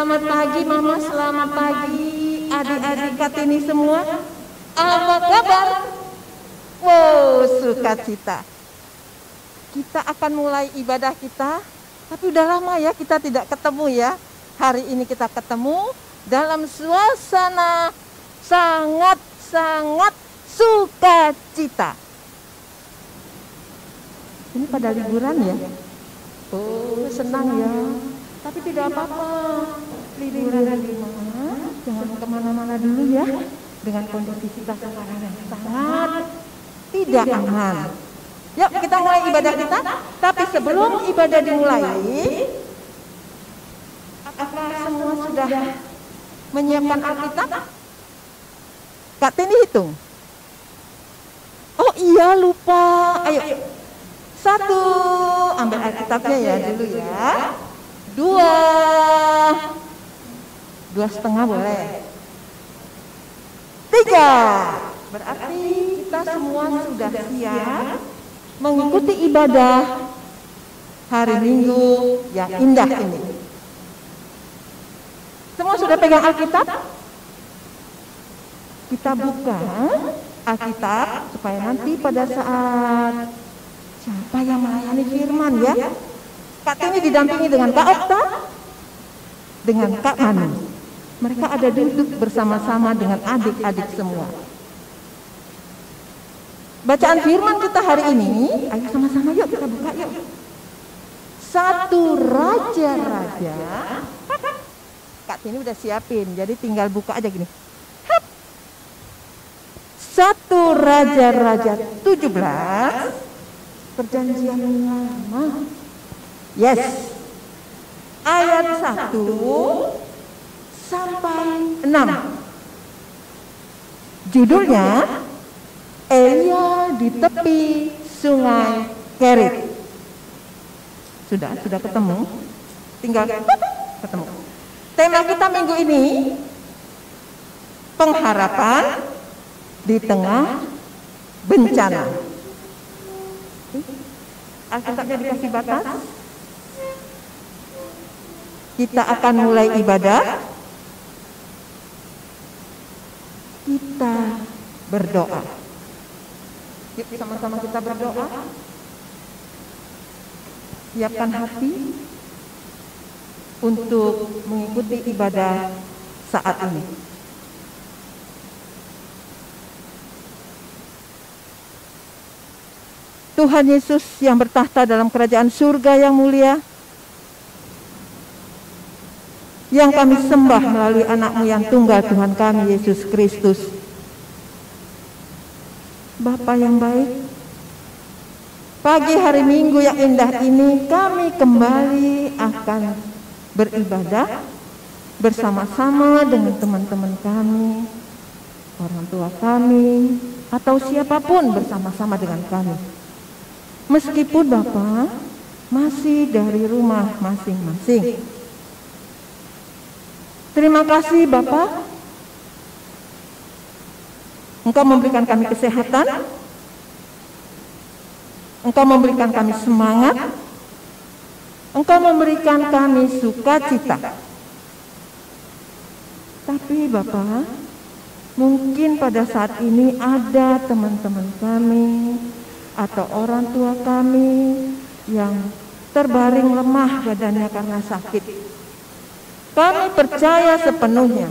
Selamat pagi Mama, selamat pagi adik-adik Kartini semua. Apa kabar? Wow, sukacita. Kita akan mulai ibadah kita, tapi udah lama ya kita tidak ketemu ya. Hari ini kita ketemu dalam suasana sangat-sangat sukacita. Ini pada liburan ya? Oh, senang ya. Tapi tidak apa-apa. Liburan di mana? Jangan kemana-mana dulu ya. Dengan kondisi kita sekarang yang sangat tidak aman. Yuk kita mulai ibadah kita. Tapi sebelum ibadah dimulai, apakah semua sudah menyiapkan Alkitab? Kak Tini hitung. Oh iya, lupa. Ayo. 1, ambil Alkitabnya ya dulu ya. 2,5 boleh. 3, berarti kita semua sudah siap mengikuti ibadah hari Minggu yang indah ini. Semua sudah pegang Alkitab? Kita buka Alkitab supaya nanti pada saat siapa yang melayani firman ya? Kak Tini didampingi dengan Kak Okta, dengan Kak Manu. Mereka ada duduk bersama-sama dengan adik-adik semua. Bacaan firman kita hari ini, ayo sama-sama yuk kita buka yuk. 1 Raja-Raja. Kak Tini udah siapin, jadi tinggal buka aja gini. 1 Raja-Raja 17, Perjanjian Lama. Yes. Ayat 1 sampai 6. Judulnya Elia di tepi Sungai Kerit. Sudah ketemu. Tinggal ketemu. Tema kita minggu ini pengharapan di tengah bencana. Alkitabnya dikasih batas. Kita akan mulai ibadah. Kita berdoa. Yuk sama-sama kita berdoa. Siapkan hati untuk mengikuti ibadah saat ini. Tuhan Yesus yang bertahta dalam kerajaan surga yang mulia, yang kami sembah melalui anak-Mu yang tunggal, Tuhan kami Yesus Kristus. Bapa yang baik, pagi hari Minggu yang indah ini kami kembali akan beribadah bersama-sama dengan teman-teman kami, orang tua kami, atau siapapun bersama-sama dengan kami. Meskipun Bapa masih dari rumah masing-masing. Terima kasih Bapa, Engkau memberikan kami kesehatan, Engkau memberikan kami semangat, Engkau memberikan kami sukacita. Tapi Bapa, mungkin pada saat ini ada teman-teman kami atau orang tua kami yang terbaring lemah badannya karena sakit. Kami percaya sepenuhnya,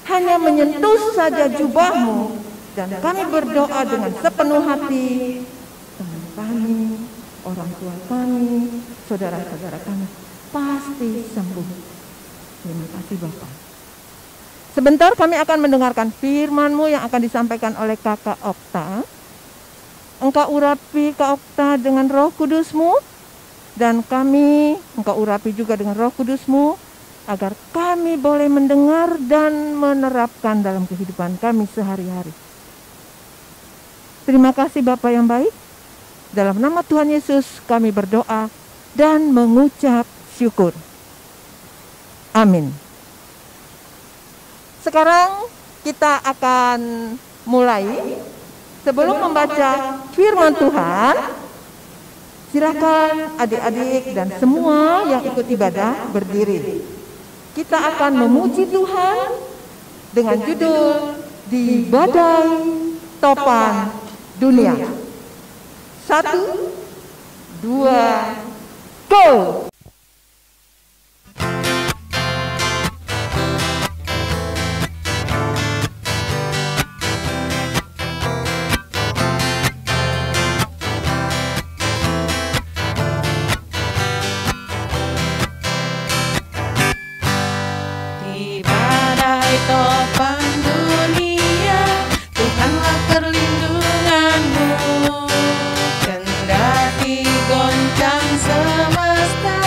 hanya menyentuh saja jubah-Mu, dan kami berdoa dengan sepenuh hati, teman kami, orang tua kami, saudara-saudara kami, pasti sembuh. Terima kasih Bapak. Sebentar kami akan mendengarkan firman-Mu yang akan disampaikan oleh Kakak Okta. Engkau urapi Kak Okta dengan Roh Kudus-Mu, dan kami Engkau urapi juga dengan Roh Kudus-Mu, agar kami boleh mendengar dan menerapkan dalam kehidupan kami sehari-hari. Terima kasih Bapa yang baik. Dalam nama Tuhan Yesus kami berdoa dan mengucap syukur. Amin. Sekarang kita akan mulai. Sebelum membaca firman Tuhan, silakan adik-adik dan semua yang ikut ibadah berdiri. kita akan memuji Tuhan dengan judul Di Badai Topan Dunia. 1, 2, go! Topan dunia, Tuhanlah perlindunganmu. Kendati goncang semesta,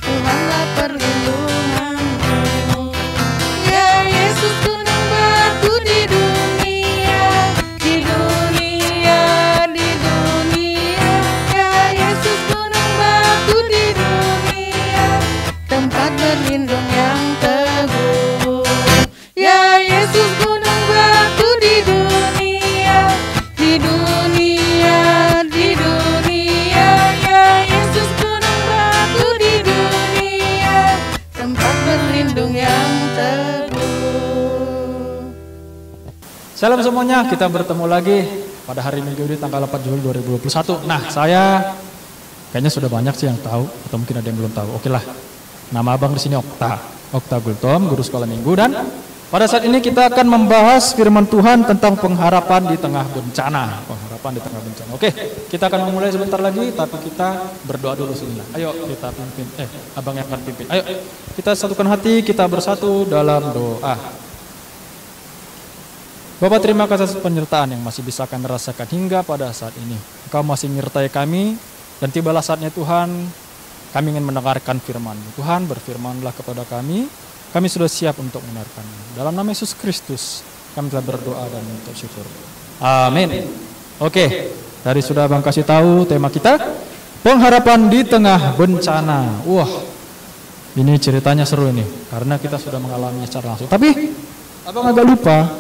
Tuhanlah perlindunganmu. Ya Yesus gunung batu di dunia, di dunia, di dunia. Ya Yesus gunung batu di dunia, tempat berlindung yang teguh. Ya Yesus gunung batu di dunia, di dunia, di dunia. Ya Yesus gunung batu di dunia, tempat berlindung yang teguh. Salam semuanya, kita bertemu lagi pada hari Minggu ini tanggal 4 Juli 2021. Nah, saya kayaknya sudah banyak sih yang tahu, atau mungkin ada yang belum tahu. Oke lah, nama abang di sini Okta Gultom, guru sekolah minggu, dan pada saat ini kita akan membahas firman Tuhan tentang pengharapan di tengah bencana. Pengharapan di tengah bencana. Oke, kita akan memulai sebentar lagi, tapi kita berdoa dulu sebentar. Ayo kita pimpin, abang yang akan pimpin. Ayo kita satukan hati, kita bersatu dalam doa. Bapak, terima kasih atas penyertaan yang masih bisa kami rasakan hingga pada saat ini. Engkau masih menyertai kami, dan tibalah saatnya Tuhan, kami ingin mendengarkan firman-Mu. Tuhan, berfirmanlah kepada kami. Kami sudah siap untuk mendengarkannya. Dalam nama Yesus Kristus, kami telah berdoa dan mengucap syukur. Amin. Oke, tadi sudah abang kasih tahu tema kita, pengharapan di tengah bencana. Wah, ini ceritanya seru ini, karena kita sudah mengalaminya secara langsung. Tapi, abang agak lupa,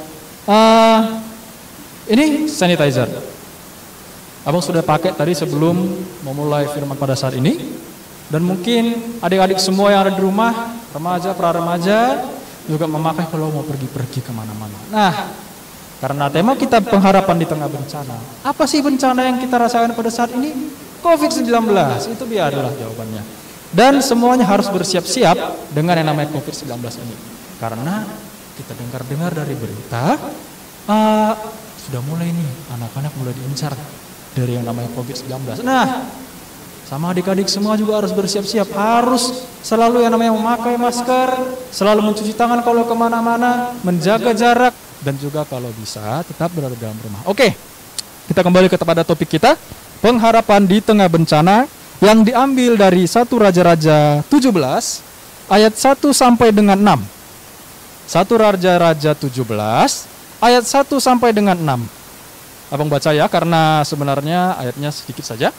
ini sanitizer. Abang sudah pakai tadi sebelum memulai firman pada saat ini. Dan mungkin adik-adik semua yang ada di rumah, remaja, pra-remaja, juga memakai kalau mau pergi-pergi kemana-mana. Nah, karena tema kita pengharapan di tengah bencana. Apa sih bencana yang kita rasakan pada saat ini? COVID-19, itu biarlah jawabannya. Dan semuanya harus bersiap-siap dengan yang namanya COVID-19 ini. Karena kita dengar-dengar dari berita, sudah mulai nih, anak-anak mulai diincar dari yang namanya COVID-19. Nah, sama adik-adik semua juga harus bersiap-siap, harus selalu yang namanya memakai masker, selalu mencuci tangan kalau kemana-mana, menjaga jarak, dan juga kalau bisa tetap berada dalam rumah. Oke, kita kembali kepada topik kita, pengharapan di tengah bencana, yang diambil dari 1 Raja-Raja 17, ayat 1 sampai dengan 6. 1 Raja-Raja 17, ayat 1 sampai dengan 6. Abang baca ya, karena sebenarnya ayatnya sedikit saja.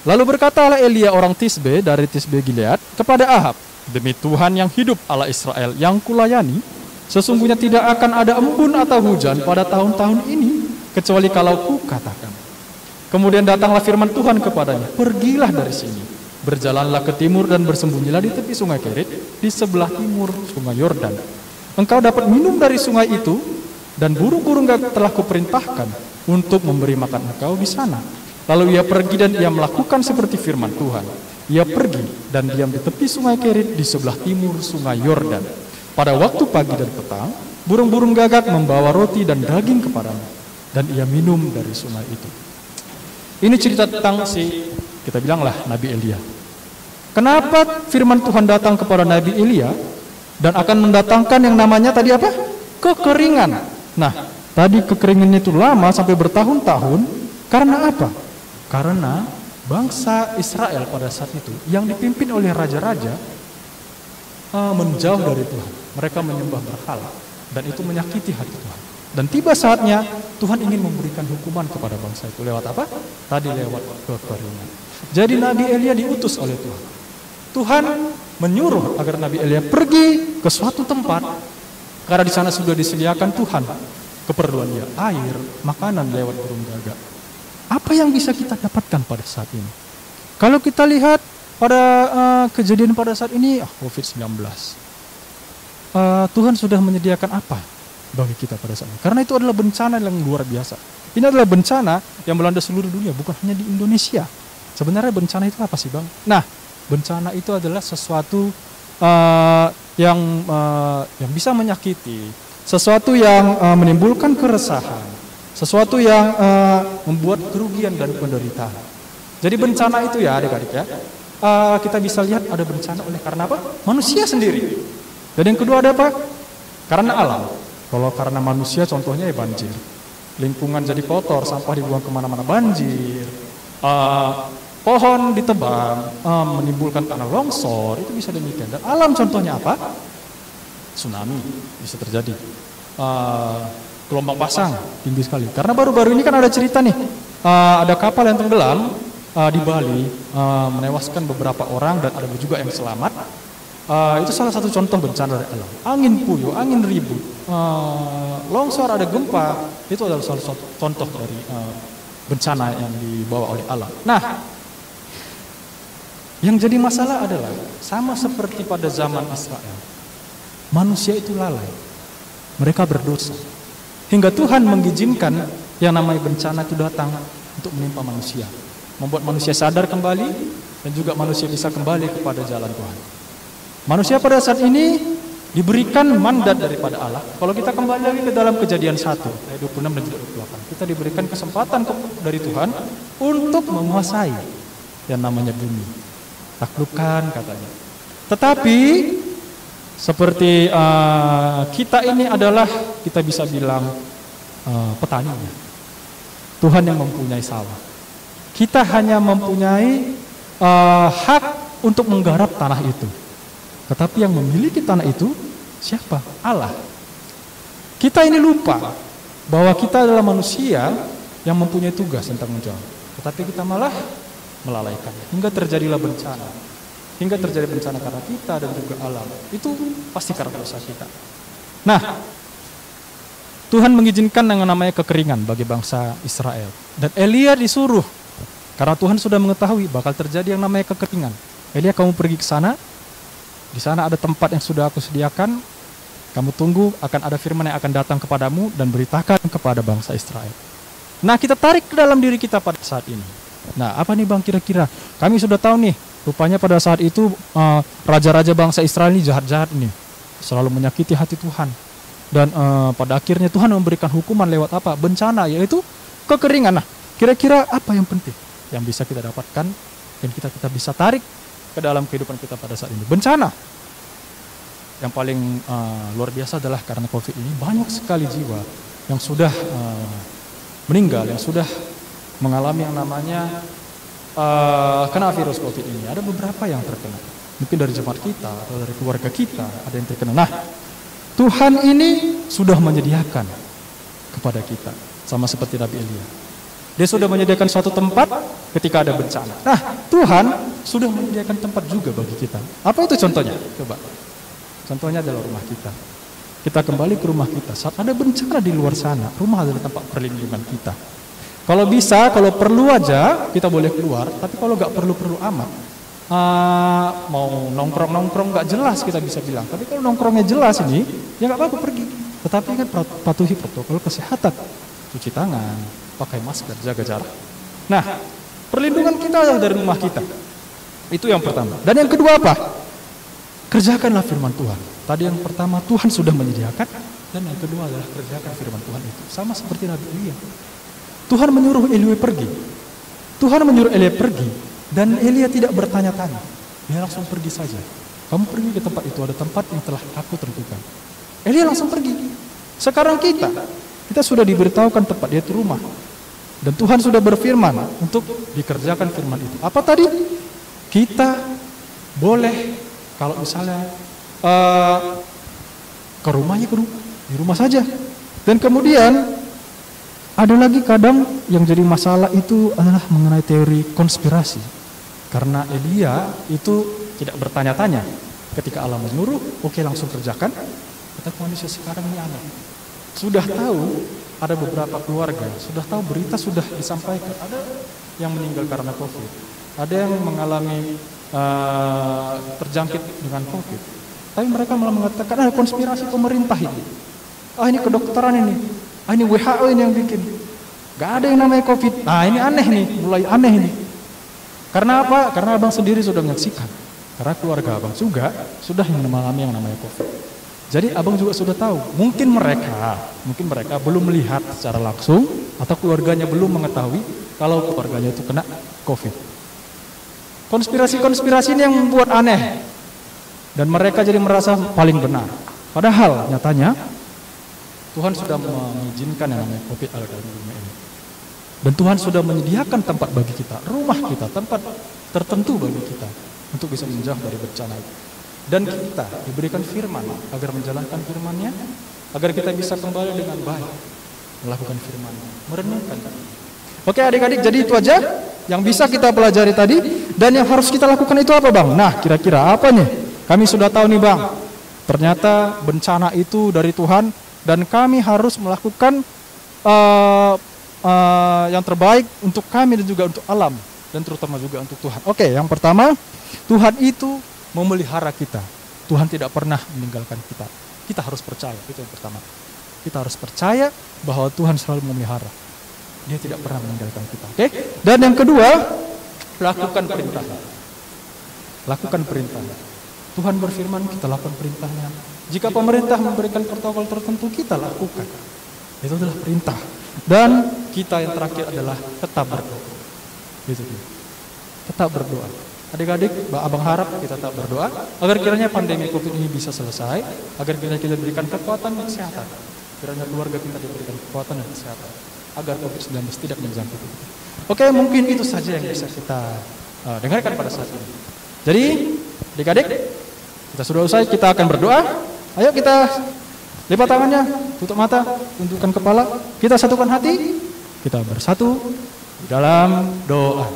Lalu berkatalah Elia orang Tisbe dari Tisbe Gilead kepada Ahab, demi Tuhan yang hidup Allah Israel yang kulayani, sesungguhnya tidak akan ada embun atau hujan pada tahun-tahun ini, kecuali kalau kukatakan. Kemudian datanglah firman Tuhan kepadanya, pergilah dari sini, berjalanlah ke timur dan bersembunyilah di tepi sungai Kerit, di sebelah timur sungai Yordan. Engkau dapat minum dari sungai itu, dan burung-burung telah kuperintahkan untuk memberi makan engkau di sana. Lalu ia pergi dan ia melakukan seperti firman Tuhan. Ia pergi dan diam di tepi sungai Kerit di sebelah timur sungai Yordan. Pada waktu pagi dan petang, burung-burung gagak membawa roti dan daging kepadanya. Dan ia minum dari sungai itu. Ini cerita tentang kita bilanglah Nabi Elia. Kenapa firman Tuhan datang kepada Nabi Elia dan akan mendatangkan yang namanya tadi apa? Kekeringan. Nah, tadi kekeringannya itu lama sampai bertahun-tahun. Karena apa? Karena bangsa Israel pada saat itu yang dipimpin oleh raja-raja menjauh dari Tuhan. Mereka menyembah berhala dan itu menyakiti hati Tuhan. Dan tiba saatnya Tuhan ingin memberikan hukuman kepada bangsa itu lewat apa? Tadi lewat kekeringan. Jadi Nabi Elia diutus oleh Tuhan. Tuhan menyuruh agar Nabi Elia pergi ke suatu tempat karena di sana sudah disediakan Tuhan keperluan dia, air, makanan lewat burung gagak. Apa yang bisa kita dapatkan pada saat ini? Kalau kita lihat pada kejadian pada saat ini, COVID-19. Tuhan sudah menyediakan apa bagi kita pada saat ini. Karena itu adalah bencana yang luar biasa. Ini adalah bencana yang melanda seluruh dunia, bukan hanya di Indonesia. Sebenarnya bencana itu apa sih, Bang? Nah, bencana itu adalah sesuatu yang bisa menyakiti, sesuatu yang menimbulkan keresahan, sesuatu yang membuat kerugian dan penderitaan. Jadi bencana itu ya adik-adik ya, kita bisa lihat ada bencana oleh karena apa? Manusia sendiri. Dan yang kedua ada apa? Karena alam. Kalau karena manusia contohnya ya banjir. Lingkungan jadi kotor, sampah dibuang kemana-mana, banjir. Pohon ditebang, menimbulkan tanah longsor, itu bisa demikian. Dan alam contohnya apa? Tsunami bisa terjadi. Gelombang pasang tinggi sekali. Karena baru-baru ini kan ada cerita nih, ada kapal yang tenggelam di Bali, menewaskan beberapa orang dan ada juga yang selamat. Itu salah satu contoh bencana dari alam. Angin puyuh, angin ribut, longsor, ada gempa. Itu adalah salah satu contoh dari bencana yang dibawa oleh alam. Nah, yang jadi masalah adalah sama seperti pada zaman Israel. Manusia itu lalai. Mereka berdosa. Hingga Tuhan mengizinkan yang namanya bencana itu datang untuk menimpa manusia. Membuat manusia sadar kembali dan juga manusia bisa kembali kepada jalan Tuhan. Manusia pada saat ini diberikan mandat daripada Allah. Kalau kita kembali lagi ke dalam Kejadian 1 ayat 26 dan 28, kita diberikan kesempatan dari Tuhan untuk menguasai yang namanya bumi. Taklukkan katanya. Tetapi seperti kita ini adalah, kita bisa bilang petaninya. Tuhan yang mempunyai sawah. Kita hanya mempunyai hak untuk menggarap tanah itu. Tetapi yang memiliki tanah itu siapa? Allah. Kita ini lupa bahwa kita adalah manusia yang mempunyai tugas dan tanggung jawab. Tetapi kita malah melalaikan. Hingga terjadilah bencana. Hingga terjadi bencana karena kita dan juga alam. Itu pasti karena dosa kita. Nah, Tuhan mengizinkan yang namanya kekeringan bagi bangsa Israel. Dan Elia disuruh, karena Tuhan sudah mengetahui bakal terjadi yang namanya kekeringan. Elia, kamu pergi ke sana. Di sana ada tempat yang sudah aku sediakan. Kamu tunggu, akan ada firman yang akan datang kepadamu dan beritakan kepada bangsa Israel. Nah, kita tarik ke dalam diri kita pada saat ini. Nah, apa nih Bang kira-kira? Kami sudah tahu nih, rupanya pada saat itu raja-raja bangsa Israel ini jahat-jahat nih, selalu menyakiti hati Tuhan. Dan pada akhirnya Tuhan memberikan hukuman lewat apa? Bencana, yaitu kekeringan. Nah, kira-kira apa yang penting yang bisa kita dapatkan dan kita bisa tarik ke dalam kehidupan kita pada saat ini? Bencana yang paling luar biasa adalah karena COVID ini banyak sekali jiwa yang sudah meninggal, yang sudah mengalami yang namanya kena virus COVID ini. Ada beberapa yang terkena, mungkin dari jemaat kita atau dari keluarga kita ada yang terkena. Nah, Tuhan ini sudah menyediakan kepada kita, sama seperti Nabi Elia. Dia sudah menyediakan suatu tempat ketika ada bencana. Nah, Tuhan sudah menyediakan tempat juga bagi kita. Apa itu contohnya? Coba. Contohnya adalah rumah kita. Kita kembali ke rumah kita. Saat ada bencana di luar sana, rumah adalah tempat perlindungan kita. Kalau bisa, kalau perlu aja, kita boleh keluar. Tapi kalau nggak perlu-perlu amat, mau nongkrong-nongkrong nggak jelas kita bisa bilang. Tapi kalau nongkrongnya jelas ini, ya nggak apa-apa pergi. Tetapi kan patuhi protokol kesehatan. Cuci tangan, pakai masker, jaga jarak. Nah, perlindungan kita adalah dari rumah kita. Itu yang pertama. Dan yang kedua apa? Kerjakanlah firman Tuhan. Tadi yang pertama Tuhan sudah menyediakan, dan yang kedua adalah kerjakan firman Tuhan itu. Sama seperti Nabi Elia. Tuhan menyuruh Elia pergi. Tuhan menyuruh Elia pergi, dan Elia tidak bertanya-tanya. Dia langsung pergi saja. Kamu pergi ke tempat itu, ada tempat yang telah aku tentukan. Elia langsung pergi. Sekarang kita sudah diberitahukan tempat, yaitu rumah. Dan Tuhan sudah berfirman untuk dikerjakan firman itu. Apa tadi? Kita boleh kalau misalnya ke rumahnya, di rumah saja. Dan kemudian ada lagi kadang yang jadi masalah itu adalah mengenai teori konspirasi. Karena Elia itu tidak bertanya-tanya. Ketika Allah menyuruh, oke langsung kerjakan. Tetapi manusia sekarang ini aneh. Sudah tahu ada beberapa keluarga, sudah tahu berita sudah disampaikan. Ada yang meninggal karena COVID. Ada yang mengalami terjangkit dengan COVID. Tapi mereka malah mengatakan ada konspirasi pemerintah ini. Ini kedokteran ini. Ini WHO ini yang bikin. Gak ada yang namanya COVID. Nah ini aneh nih, mulai aneh ini. Karena apa? Karena abang sendiri sudah menyaksikan. Karena keluarga abang juga sudah mengalami yang namanya COVID. Jadi abang juga sudah tahu. Mungkin mereka belum melihat secara langsung atau keluarganya belum mengetahui kalau keluarganya itu kena COVID. Konspirasi-konspirasi ini yang membuat aneh. Dan mereka jadi merasa paling benar. Padahal nyatanya Tuhan sudah mengizinkan yang namanya COVID ada di dunia ini. Dan Tuhan sudah menyediakan tempat bagi kita, rumah kita, tempat tertentu bagi kita untuk bisa menjauh dari bencana itu. Dan kita diberikan firman agar menjalankan firman-Nya, agar kita bisa kembali dengan baik melakukan firman-Nya, merenungkan. Oke adik-adik, jadi itu aja yang bisa kita pelajari tadi. Dan yang harus kita lakukan itu apa bang? Nah kira-kira apa nih? Kami sudah tahu nih bang, ternyata bencana itu dari Tuhan dan kami harus melakukan yang terbaik untuk kami dan juga untuk alam dan terutama juga untuk Tuhan. Oke, yang pertama, Tuhan itu memelihara kita. Tuhan tidak pernah meninggalkan kita. Kita harus percaya, itu yang pertama. Kita harus percaya bahwa Tuhan selalu memelihara. Dia tidak pernah meninggalkan kita. Oke? Dan yang kedua, lakukan perintahnya. Lakukan perintahnya. Tuhan berfirman, kita lakukan perintahnya. Jika pemerintah memberikan protokol tertentu, kita lakukan. Itu adalah perintah. Dan kita yang terakhir adalah tetap berdoa. Gitu. Tetap berdoa. Adik-adik, abang harap kita tetap berdoa agar kiranya pandemi COVID ini bisa selesai, agar kiranya kita diberikan kekuatan dan kesehatan. Kiranya keluarga kita diberikan kekuatan dan kesehatan, agar COVID-19 tidak menjangkiti kita. Oke, mungkin itu saja yang bisa kita dengarkan pada saat ini. Jadi, adik-adik, kita sudah usai, kita akan berdoa. Ayo kita lipat tangannya, tutup mata, tundukkan kepala, kita satukan hati, kita bersatu dalam doa.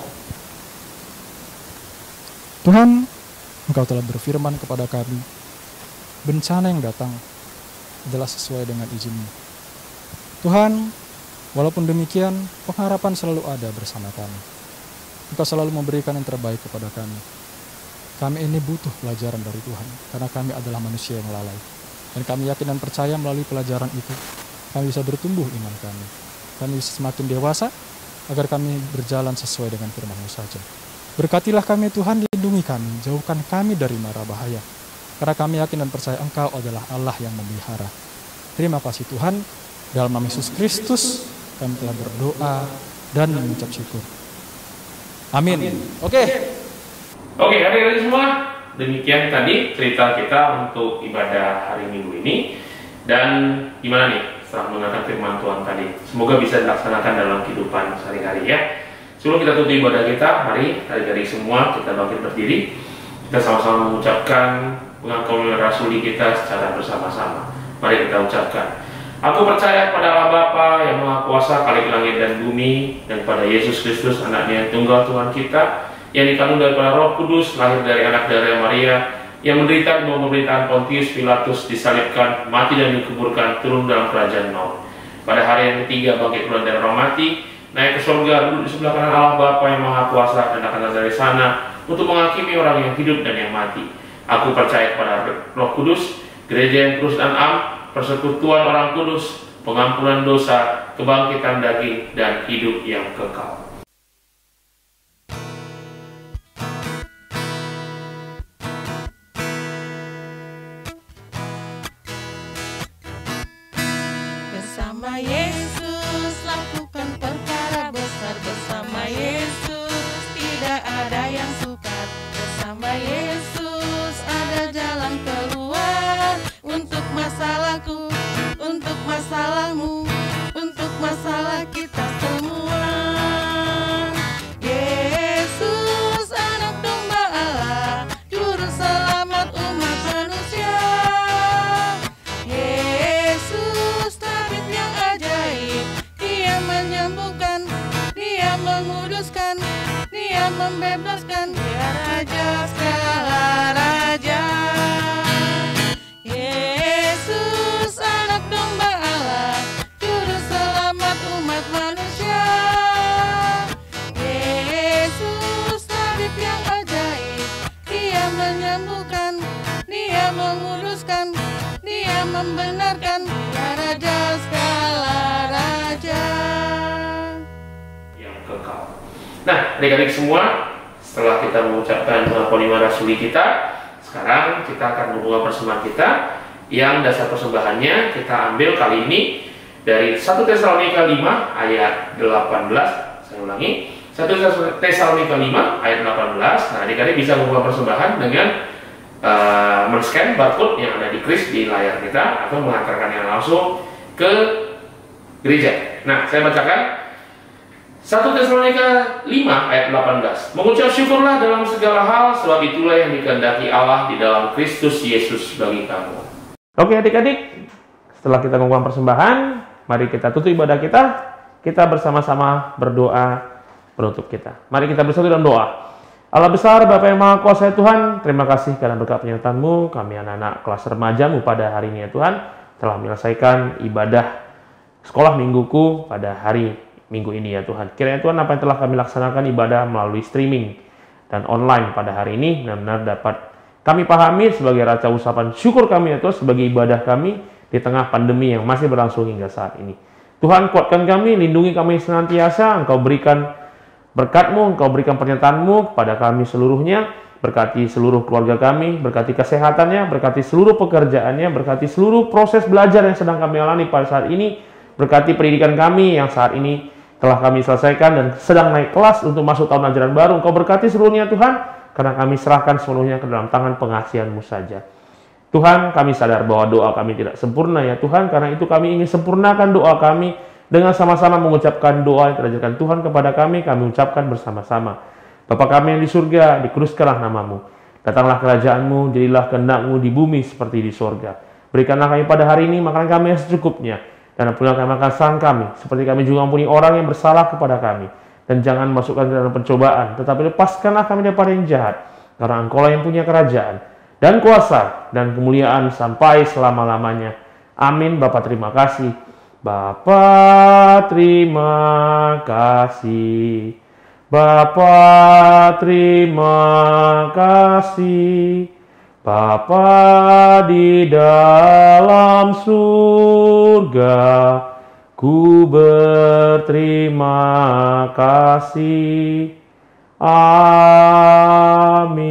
Tuhan, Engkau telah berfirman kepada kami, bencana yang datang adalah sesuai dengan izin-Mu. Tuhan, walaupun demikian, pengharapan selalu ada bersama kami. Engkau selalu memberikan yang terbaik kepada kami. Kami ini butuh pelajaran dari Tuhan, karena kami adalah manusia yang lalai. Dan kami yakin dan percaya melalui pelajaran itu, kami bisa bertumbuh iman kami. Kami bisa semakin dewasa, agar kami berjalan sesuai dengan firman-Mu saja. Berkatilah kami Tuhan, lindungi kami, jauhkan kami dari mara bahaya. Karena kami yakin dan percaya Engkau adalah Allah yang memelihara. Terima kasih Tuhan, dalam nama Yesus Kristus, kami telah berdoa dan mengucap syukur. Amin. Oke, adik-adik semua. Demikian tadi cerita kita untuk ibadah hari Minggu ini. Dan gimana nih setelah mendengarkan firman Tuhan tadi? Semoga bisa dilaksanakan dalam kehidupan sehari-hari ya. Sebelum kita tutup ibadah kita, mari adik-adik semua kita bangkit berdiri. Kita sama-sama mengucapkan pengakuan rasuli kita secara bersama-sama. Mari kita ucapkan, aku percaya kepada Allah Bapa yang Maha Kuasa, Khalik langit dan bumi, dan kepada Yesus Kristus, anaknya yang tunggal Tuhan kita, yang dikandung daripada Roh Kudus, lahir dari anak darah Maria, yang menderita di bawah pemerintahan Pontius Pilatus, disalibkan, mati dan dikuburkan, turun dalam kerajaan maut. Pada hari yang ketiga bangkit keluar dari roh mati, naik ke surga, duduk di sebelah kanan Allah Bapa yang Maha Kuasa, dan akan dari sana untuk menghakimi orang yang hidup dan yang mati. Aku percaya kepada Roh Kudus, gereja yang kudus dan am, persekutuan orang kudus, pengampunan dosa, kebangkitan daging, dan hidup yang kekal. Bersama Yesus lakukan perkara besar, bersama Yesus tidak ada yang sukar, bersama Yesus ada jalan keluar untuk masalahku, untuk masalahmu, untuk masalah kita semua. Yesus anak domba Allah, juru selamat umat manusia. Yesus tabib yang ajaib, kuduskan, Dia membenarkan, Dia Raja segala raja. Yang kekal. Nah, adik-adik semua, setelah kita mengucapkan Polima Rasuli kita, sekarang kita akan membuka persembahan kita yang dasar persembahannya kita ambil kali ini dari 1 Tesalonika 5 ayat 18. Saya ulangi, 1 Tesalonika 5 ayat 18. Nah, adik-adik bisa membuka persembahan dengan men-scan barcode yang ada di kris di layar kita atau mengantarkannya langsung ke gereja. Nah, saya bacakan 1 Tesalonika 5 ayat 18. Mengucap syukurlah dalam segala hal, sebab itulah yang dikehendaki Allah di dalam Kristus Yesus bagi kamu. Oke adik-adik, setelah kita mengumpulkan persembahan, mari kita tutup ibadah kita. Kita bersama-sama berdoa penutup kita. Mari kita bersatu dalam doa. Allah besar, Bapa yang Maha Kuasa ya Tuhan, terima kasih karena berkat penyertaan-Mu, kami anak-anak kelas remaja-Mu pada hari ini ya Tuhan, telah menyelesaikan ibadah sekolah mingguku pada hari Minggu ini ya Tuhan. Kiranya Tuhan apa yang telah kami laksanakan ibadah melalui streaming dan online pada hari ini benar-benar dapat kami pahami sebagai raca usapan syukur kami ya Tuhan sebagai ibadah kami di tengah pandemi yang masih berlangsung hingga saat ini. Tuhan kuatkan kami, lindungi kami senantiasa, Engkau berikan berkat-Mu, Engkau berikan pernyataan-Mu kepada kami seluruhnya, berkati seluruh keluarga kami, berkati kesehatannya, berkati seluruh pekerjaannya, berkati seluruh proses belajar yang sedang kami alami pada saat ini, berkati pendidikan kami yang saat ini telah kami selesaikan dan sedang naik kelas untuk masuk tahun ajaran baru. Engkau berkati seluruhnya Tuhan, karena kami serahkan sepenuhnya ke dalam tangan pengasihan-Mu saja. Tuhan, kami sadar bahwa doa kami tidak sempurna ya Tuhan, karena itu kami ingin sempurnakan doa kami dengan sama-sama mengucapkan doa yang diajarkan Tuhan kepada kami ucapkan bersama-sama. Bapa kami yang di surga, dikuduskanlah nama-Mu. Datanglah kerajaan-Mu, jadilah kehendak-Mu di bumi seperti di surga. Berikanlah kami pada hari ini makanan kami yang secukupnya, dan ampunilah kami akan kesalahan kami, seperti kami juga ampuni orang yang bersalah kepada kami. Dan jangan masukkan ke dalam pencobaan, tetapi lepaskanlah kami daripada yang jahat. Karena Engkau lah yang punya kerajaan, dan kuasa, dan kemuliaan sampai selama-lamanya. Amin. Bapa terima kasih. Bapa terima kasih. Bapa terima kasih. Bapa di dalam surga, ku berterima kasih. Amin.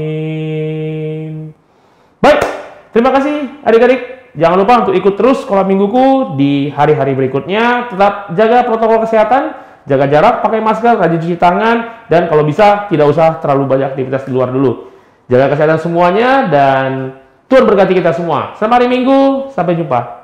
Baik, terima kasih adik-adik. Jangan lupa untuk ikut terus sekolah mingguku di hari-hari berikutnya. Tetap jaga protokol kesehatan, jaga jarak, pakai masker, rajin cuci tangan, dan kalau bisa tidak usah terlalu banyak aktivitas di luar dulu. Jaga kesehatan semuanya dan Tuhan berkati kita semua. Selamat hari Minggu, sampai jumpa.